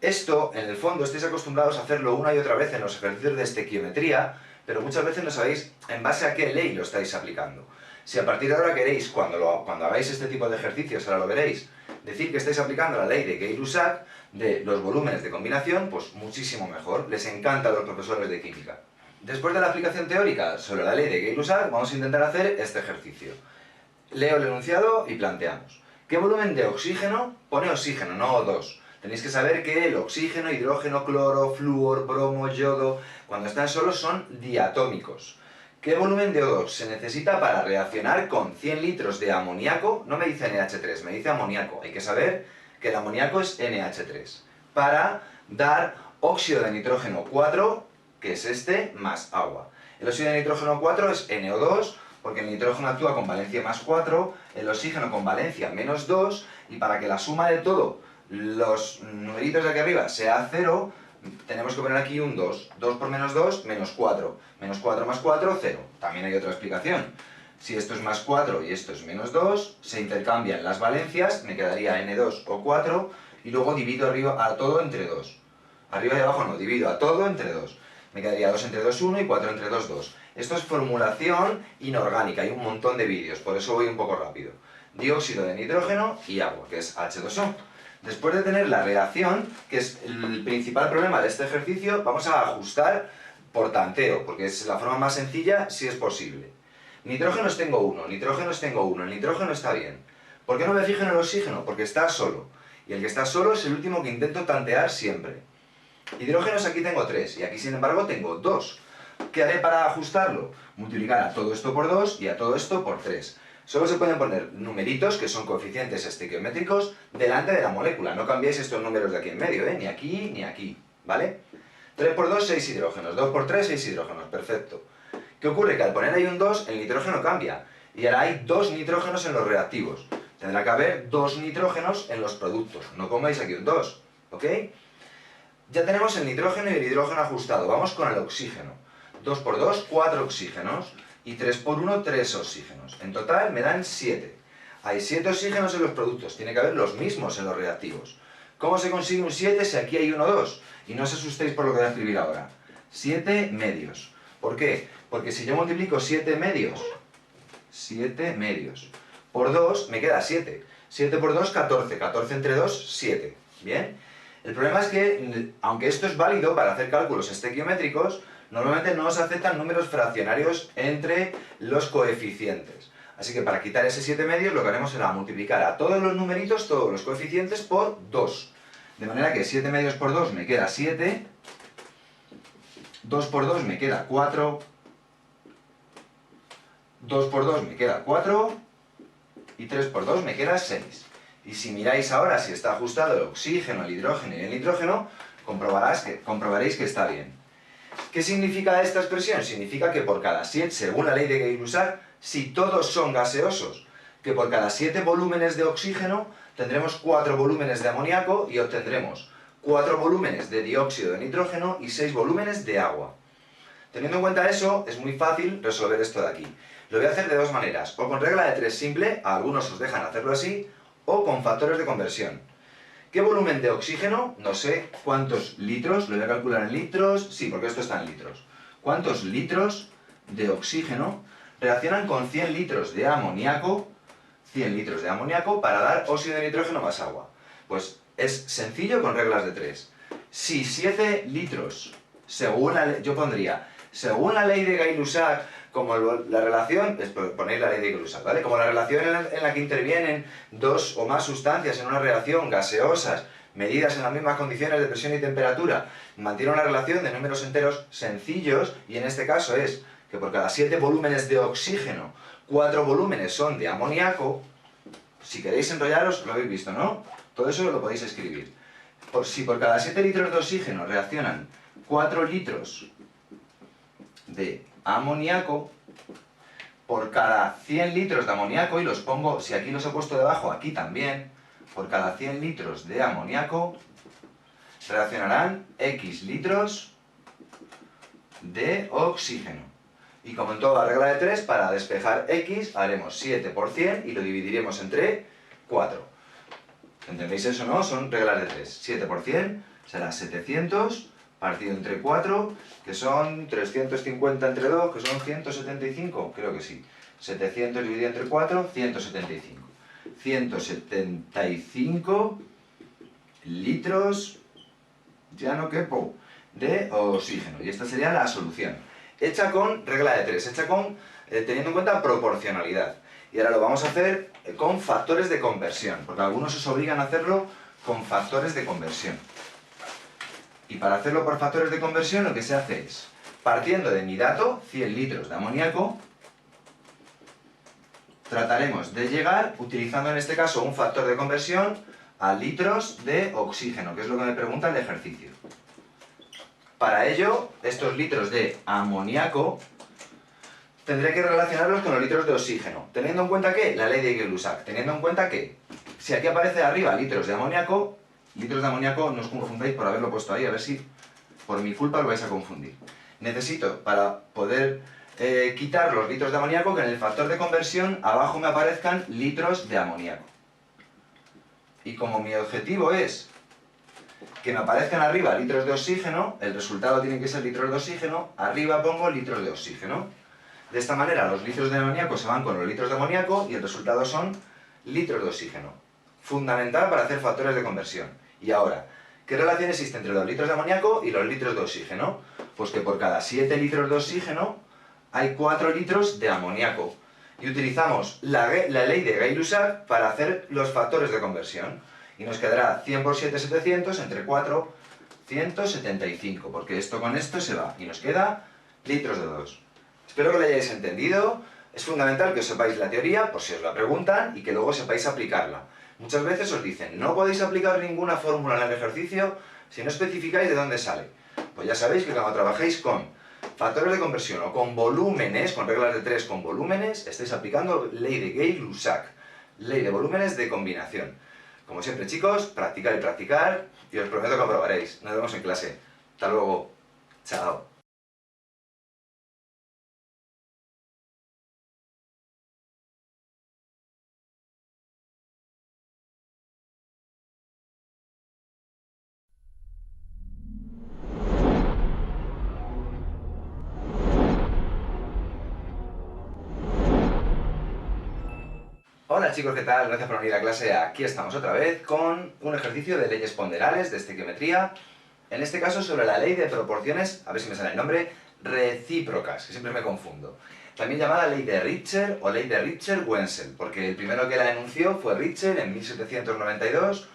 C: Esto, en el fondo, estáis acostumbrados a hacerlo una y otra vez en los ejercicios de estequiometría, pero muchas veces no sabéis en base a qué ley lo estáis aplicando. Si a partir de ahora queréis, cuando hagáis este tipo de ejercicios, ahora lo veréis, decir que estáis aplicando la ley de Gay-Lussac de los volúmenes de combinación, pues muchísimo mejor. Les encanta a los profesores de química. Después de la aplicación teórica sobre la ley de Gay-Lussac, vamos a intentar hacer este ejercicio. Leo el enunciado y planteamos. ¿Qué volumen de oxígeno? Pone oxígeno, no O2. Tenéis que saber que el oxígeno, hidrógeno, cloro, flúor, bromo, yodo, cuando están solos son diatómicos. ¿Qué volumen de O2 se necesita para reaccionar con 100 litros de amoníaco? No me dice NH3, me dice amoníaco. Hay que saber que el amoníaco es NH3. Para dar óxido de nitrógeno 4, que es este, más agua. El óxido de nitrógeno 4 es NO2, porque el nitrógeno actúa con valencia más 4, el oxígeno con valencia menos 2, y para que la suma de todo los numeritos de aquí arriba sea 0, tenemos que poner aquí un 2. 2 por menos 2, menos 4. Menos 4 más 4, 0. También hay otra explicación. Si esto es más 4 y esto es menos 2, se intercambian las valencias, me quedaría N2 o 4, y luego divido arriba a todo entre 2. Arriba y abajo no, divido a todo entre 2. Me quedaría 2 entre 2, 1 y 4 entre 2, 2. Esto es formulación inorgánica, hay un montón de vídeos, por eso voy un poco rápido. Dióxido de nitrógeno y agua, que es H2O. Después de tener la reacción, que es el principal problema de este ejercicio, vamos a ajustar por tanteo, porque es la forma más sencilla si es posible. Nitrógenos tengo 1, nitrógenos tengo 1, el nitrógeno está bien. ¿Por qué no me fijo en el oxígeno? Porque está solo. Y el que está solo es el último que intento tantear siempre. Hidrógenos aquí tengo 3, y aquí sin embargo tengo 2. ¿Qué haré para ajustarlo? Multiplicar a todo esto por 2 y a todo esto por 3. Solo se pueden poner numeritos, que son coeficientes estequiométricos, delante de la molécula. No cambiéis estos números de aquí en medio, ni aquí ni aquí, ¿vale? 3 por 2, 6 hidrógenos. 2 por 3, 6 hidrógenos. Perfecto. ¿Qué ocurre? Que al poner ahí un 2, el nitrógeno cambia. Y ahora hay 2 nitrógenos en los reactivos. Tendrá que haber 2 nitrógenos en los productos. No pongáis aquí un 2, ¿ok? Ya tenemos el nitrógeno y el hidrógeno ajustado. Vamos con el oxígeno. 2 por 2, 4 oxígenos. Y 3 por 1, 3 oxígenos. En total me dan 7. Hay 7 oxígenos en los productos. Tiene que haber los mismos en los reactivos. ¿Cómo se consigue un 7 si aquí hay 1, 2? Y no os asustéis por lo que voy a escribir ahora. 7 medios. ¿Por qué? Porque si yo multiplico 7 medios por 2, me queda 7. 7 por 2, 14. 14 entre 2, 7. ¿Bien? El problema es que, aunque esto es válido para hacer cálculos estequiométricos, Normalmente no se aceptan números fraccionarios entre los coeficientes. Así que para quitar ese 7 medios lo que haremos será multiplicar a todos los numeritos, todos los coeficientes, por 2. De manera que 7 medios por 2 me queda 7, 2 por 2 me queda 4, 2 por 2 me queda 4 y 3 por 2 me queda 6. Y si miráis ahora si está ajustado el oxígeno, el hidrógeno y el nitrógeno, comprobaréis que está bien. ¿Qué significa esta expresión? Significa que por cada 7, según la ley de Gay-Lussac, si todos son gaseosos, que por cada 7 volúmenes de oxígeno tendremos 4 volúmenes de amoníaco y obtendremos 4 volúmenes de dióxido de nitrógeno y 6 volúmenes de agua. Teniendo en cuenta eso, es muy fácil resolver esto de aquí. Lo voy a hacer de dos maneras, o con regla de 3 simple, a algunos os dejan hacerlo así, o con factores de conversión. ¿Qué volumen de oxígeno? No sé. ¿Cuántos litros? Lo voy a calcular en litros. Sí, porque esto está en litros. ¿Cuántos litros de oxígeno reaccionan con 100 litros de amoníaco? 100 litros de amoníaco para dar óxido de nitrógeno más agua. Pues es sencillo con reglas de 3. Si 7 litros, según la ley, yo pondría, según la ley de Gay-Lussac, como la relación, ponéis la ley de Gay-Lussac, ¿vale? Como la relación en la que intervienen dos o más sustancias en una reacción gaseosas, medidas en las mismas condiciones de presión y temperatura, mantiene una relación de números enteros sencillos, y en este caso es que por cada 7 volúmenes de oxígeno, 4 volúmenes son de amoníaco. Si queréis enrollaros, lo habéis visto, ¿no? Todo eso lo podéis escribir. Si por cada 7 litros de oxígeno reaccionan 4 litros de amoníaco, por cada 100 litros de amoníaco, y los pongo, si aquí los he puesto debajo, aquí también, por cada 100 litros de amoníaco, reaccionarán X litros de oxígeno. Y como en toda regla de 3, para despejar X, haremos 7 por 100 y lo dividiremos entre 4. ¿Entendéis eso, no? Son reglas de 3. 7 por 100 será 700 partido entre 4, que son 350 entre 2, que son 175, creo que sí. 700 dividido entre 4, 175. 175 litros, ya no quepo, de oxígeno. Y esta sería la solución. Hecha con regla de 3, hecha con teniendo en cuenta proporcionalidad. Y ahora lo vamos a hacer con factores de conversión, porque algunos os obligan a hacerlo con factores de conversión. Y para hacerlo por factores de conversión lo que se hace es, partiendo de mi dato, 100 litros de amoníaco, trataremos de llegar, utilizando en este caso un factor de conversión, a litros de oxígeno, que es lo que me pregunta el ejercicio. Para ello, estos litros de amoníaco tendré que relacionarlos con los litros de oxígeno, teniendo en cuenta que, la ley de Gay-Lussac, teniendo en cuenta que, si aquí aparece arriba litros de amoníaco, no os confundáis por haberlo puesto ahí, a ver si por mi culpa lo vais a confundir. Necesito, para poder quitar los litros de amoníaco, que en el factor de conversión abajo me aparezcan litros de amoníaco. Y como mi objetivo es que me aparezcan arriba litros de oxígeno, el resultado tiene que ser litros de oxígeno, arriba pongo litros de oxígeno. De esta manera los litros de amoníaco se van con los litros de amoníaco y el resultado son litros de oxígeno. Fundamental para hacer factores de conversión. Y ahora, ¿qué relación existe entre los litros de amoníaco y los litros de oxígeno? Pues que por cada 7 litros de oxígeno hay 4 litros de amoníaco. Y utilizamos la ley de Gay-Lussac para hacer los factores de conversión. Y nos quedará 100 por 7, 700, entre 4, 175, porque esto con esto se va. Y nos queda litros de 2. Espero que lo hayáis entendido. Es fundamental que os sepáis la teoría, por si os la preguntan, y que luego sepáis aplicarla. Muchas veces os dicen, no podéis aplicar ninguna fórmula en el ejercicio si no especificáis de dónde sale. Pues ya sabéis que cuando trabajéis con factores de conversión o con volúmenes, con reglas de 3 con volúmenes, estáis aplicando ley de Gay-Lussac, ley de volúmenes de combinación. Como siempre, chicos, practicar y practicar, y os prometo que aprobaréis. Nos vemos en clase. Hasta luego. Chao. Hola chicos, ¿qué tal? Gracias por venir a clase. Aquí estamos otra vez con un ejercicio de leyes ponderales de estequiometría. En este caso sobre la ley de proporciones, a ver si me sale el nombre, recíprocas, que siempre me confundo. También llamada ley de Richter o ley de Richter-Wenzel, porque el primero que la enunció fue Richter en 1792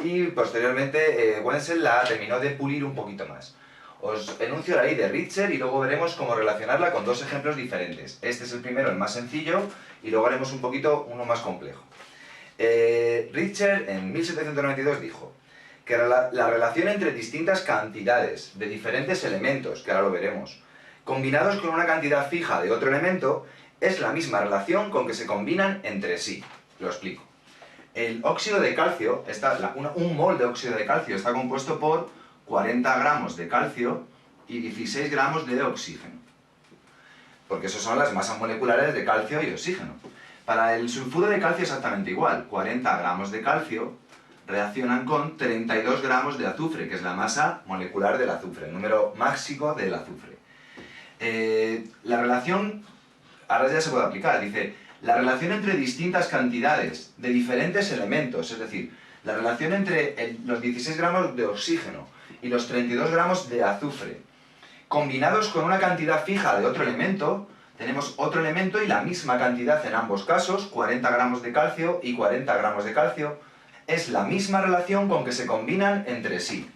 C: y posteriormente Wenzel la terminó de pulir un poquito más. Os enuncio la ley de Richter y luego veremos cómo relacionarla con dos ejemplos diferentes. Este es el primero, el más sencillo, y luego haremos un poquito uno más complejo. Richter en 1792 dijo que la relación entre distintas cantidades de diferentes elementos, que ahora lo veremos, combinados con una cantidad fija de otro elemento, es la misma relación con que se combinan entre sí. Lo explico. El óxido de calcio, un mol de óxido de calcio está compuesto por 40 gramos de calcio y 16 gramos de oxígeno. Porque esas son las masas moleculares de calcio y oxígeno. Para el sulfuro de calcio exactamente igual. 40 gramos de calcio reaccionan con 32 gramos de azufre, que es la masa molecular del azufre, el número máximo del azufre. La relación, ahora ya se puede aplicar, dice, la relación entre distintas cantidades de diferentes elementos, es decir, la relación entre los 16 gramos de oxígeno y los 32 gramos de azufre, combinados con una cantidad fija de otro elemento, tenemos otro elemento y la misma cantidad en ambos casos, 40 gramos de calcio y 40 gramos de calcio, es la misma relación con que se combinan entre sí.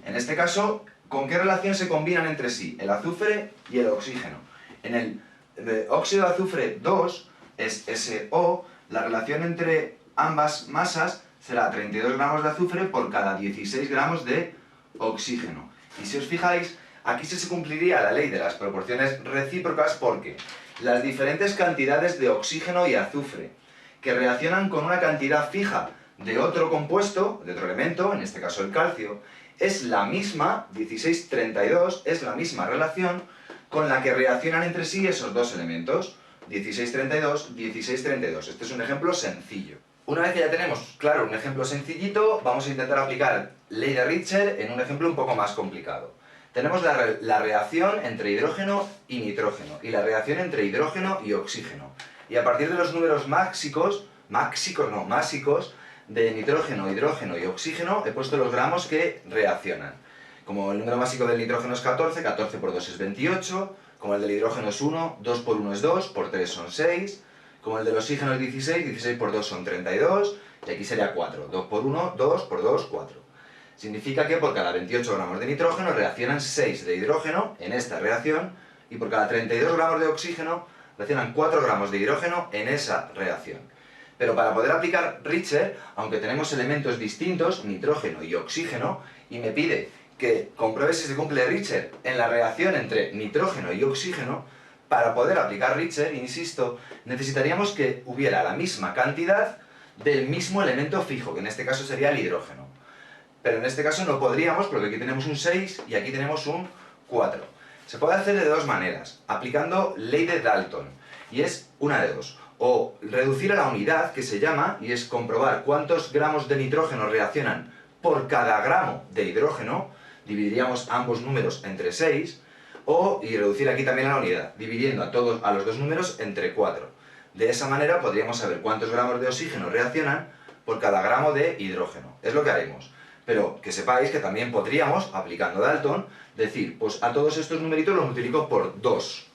C: En este caso, ¿con qué relación se combinan entre sí? El azufre y el oxígeno. En el óxido de azufre 2 es SO, la relación entre ambas masas será 32 gramos de azufre por cada 16 gramos de oxígeno. Y si os fijáis, aquí se cumpliría la ley de las proporciones recíprocas porque las diferentes cantidades de oxígeno y azufre que reaccionan con una cantidad fija de otro compuesto, de otro elemento, en este caso el calcio, es la misma, 16-32, es la misma relación con la que reaccionan entre sí esos dos elementos, 16-32, 16-32. Este es un ejemplo sencillo. Una vez que ya tenemos, claro, un ejemplo sencillito, vamos a intentar aplicar ley de Richter en un ejemplo un poco más complicado. Tenemos la reacción entre hidrógeno y nitrógeno, y la reacción entre hidrógeno y oxígeno. Y a partir de los números másicos de nitrógeno, hidrógeno y oxígeno, he puesto los gramos que reaccionan. Como el número másico del nitrógeno es 14, 14 por 2 es 28, como el del hidrógeno es 1, 2 por 1 es 2, por 3 son 6, como el del oxígeno es 16, 16 por 2 son 32, y aquí sería 4, 2 por 1, 2 por 2, 4. Significa que por cada 28 gramos de nitrógeno reaccionan 6 de hidrógeno en esta reacción, y por cada 32 gramos de oxígeno reaccionan 4 gramos de hidrógeno en esa reacción. Pero para poder aplicar Richter, aunque tenemos elementos distintos, nitrógeno y oxígeno, y me pide que compruebe si se cumple Richter en la reacción entre nitrógeno y oxígeno, para poder aplicar Richter, insisto, necesitaríamos que hubiera la misma cantidad del mismo elemento fijo, que en este caso sería el hidrógeno. Pero en este caso no podríamos, porque aquí tenemos un 6 y aquí tenemos un 4. Se puede hacer de dos maneras, aplicando ley de Dalton, y es una de dos. O reducir a la unidad, que se llama, y es comprobar cuántos gramos de nitrógeno reaccionan por cada gramo de hidrógeno, dividiríamos ambos números entre 6, y reducir aquí también a la unidad, dividiendo a los dos números entre 4. De esa manera podríamos saber cuántos gramos de oxígeno reaccionan por cada gramo de hidrógeno. Es lo que haremos. Pero que sepáis que también podríamos, aplicando Dalton, decir, pues a todos estos numeritos los multiplico por 2.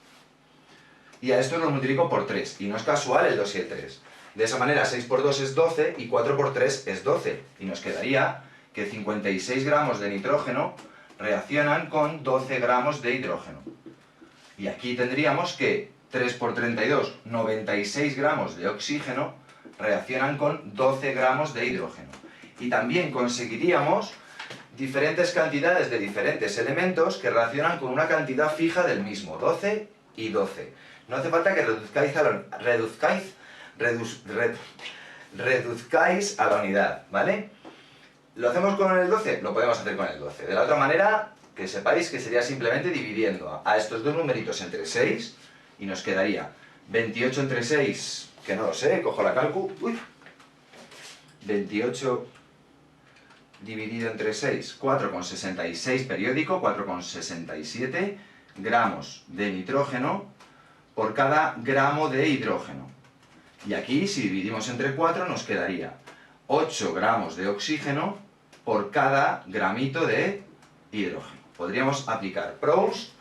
C: Y a estos los multiplico por 3. Y no es casual el 2 y el 3. De esa manera 6 por 2 es 12 y 4 por 3 es 12. Y nos quedaría que 56 gramos de nitrógeno reaccionan con 12 gramos de hidrógeno. Y aquí tendríamos que 3 por 32, 96 gramos de oxígeno reaccionan con 12 gramos de hidrógeno. Y también conseguiríamos diferentes cantidades de diferentes elementos que reaccionan con una cantidad fija del mismo, 12 y 12. No hace falta que reduzcáis a la unidad, ¿vale? ¿Lo hacemos con el 12? Lo podemos hacer con el 12. De la otra manera, que sepáis que sería simplemente dividiendo a estos dos numeritos entre 6 y nos quedaría 28 entre 6, que no lo sé, cojo la calcu, 28 dividido entre 6, 4,66 periódico, 4,67 gramos de nitrógeno por cada gramo de hidrógeno. Y aquí, si dividimos entre 4, nos quedaría 8 gramos de oxígeno por cada gramito de hidrógeno. Podríamos aplicar pros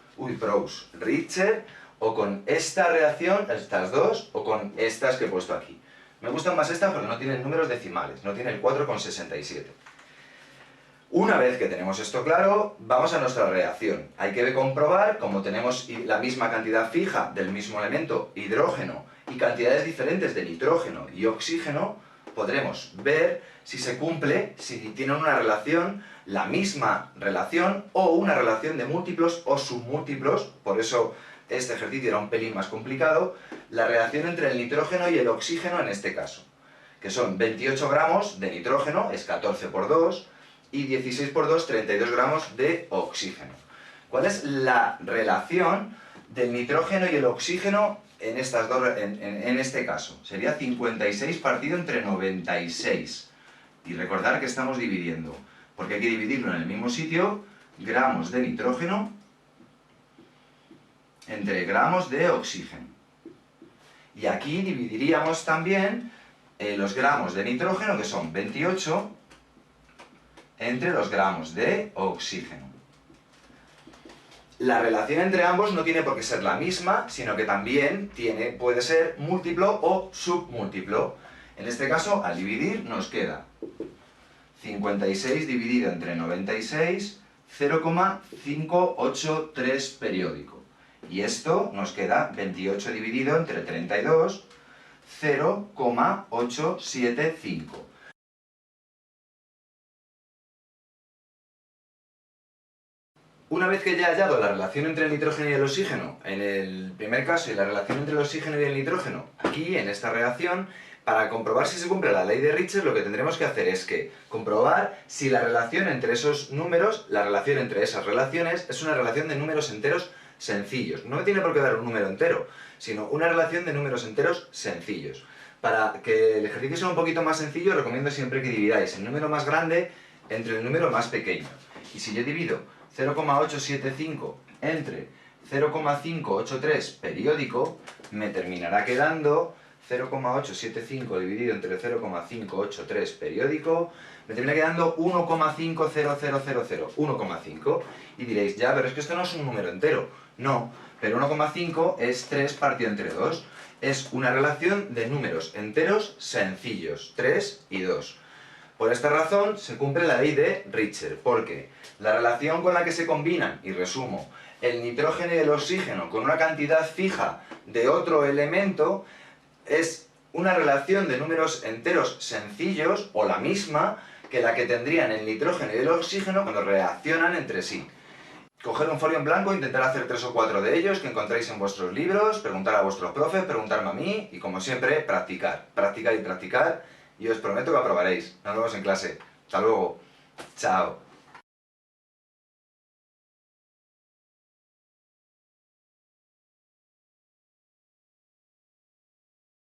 C: Richter, o con esta reacción, estas dos, o con estas que he puesto aquí. Me gustan más estas porque no tienen números decimales, no tiene el 4,67. Una vez que tenemos esto claro, vamos a nuestra reacción. Hay que comprobar, como tenemos la misma cantidad fija del mismo elemento, hidrógeno, y cantidades diferentes de nitrógeno y oxígeno, podremos ver si se cumple, si tienen una relación, la misma relación, o una relación de múltiplos o submúltiplos, por eso este ejercicio era un pelín más complicado, la relación entre el nitrógeno y el oxígeno en este caso, que son 28 gramos de nitrógeno, es 14 por 2, y 16 por 2, 32 gramos de oxígeno. ¿Cuál es la relación del nitrógeno y el oxígeno en este caso? Sería 56 partido entre 96. Y recordar que estamos dividiendo, porque hay que dividirlo en el mismo sitio, gramos de nitrógeno entre gramos de oxígeno. Y aquí dividiríamos también los gramos de nitrógeno, que son 28, entre los gramos de oxígeno. La relación entre ambos no tiene por qué ser la misma, sino que también puede ser múltiplo o submúltiplo. En este caso, al dividir, nos queda 56 dividido entre 96, 0,583 periódico. Y esto nos queda 28 dividido entre 32, 0,875. Una vez que ya he hallado la relación entre el nitrógeno y el oxígeno, en el primer caso, y la relación entre el oxígeno y el nitrógeno, aquí, en esta reacción, para comprobar si se cumple la ley de Richter, lo que tendremos que hacer es comprobar si la relación entre esos números, la relación entre esas relaciones, es una relación de números enteros sencillos. No me tiene por qué dar un número entero, sino una relación de números enteros sencillos. Para que el ejercicio sea un poquito más sencillo, recomiendo siempre que dividáis el número más grande entre el número más pequeño. Y si yo divido 0,875 entre 0,583 periódico, me terminará quedando 0,875 dividido entre 0,583 periódico, me termina quedando 1,50000, 1,5. Y diréis, ya, pero es que esto no es un número entero. No, pero 1,5 es 3 partido entre 2. Es una relación de números enteros sencillos, 3 y 2. Por esta razón se cumple la ley de Richter, porque la relación con la que se combinan, y resumo, el nitrógeno y el oxígeno con una cantidad fija de otro elemento es una relación de números enteros sencillos, o la misma que la que tendrían el nitrógeno y el oxígeno cuando reaccionan entre sí. Coger un folio en blanco, intentar hacer 3 o 4 de ellos que encontráis en vuestros libros, preguntar a vuestros profes, preguntarme a mí, y como siempre, practicar. Practicar y practicar, y os prometo que aprobaréis. Nos vemos en clase. Hasta luego. Chao.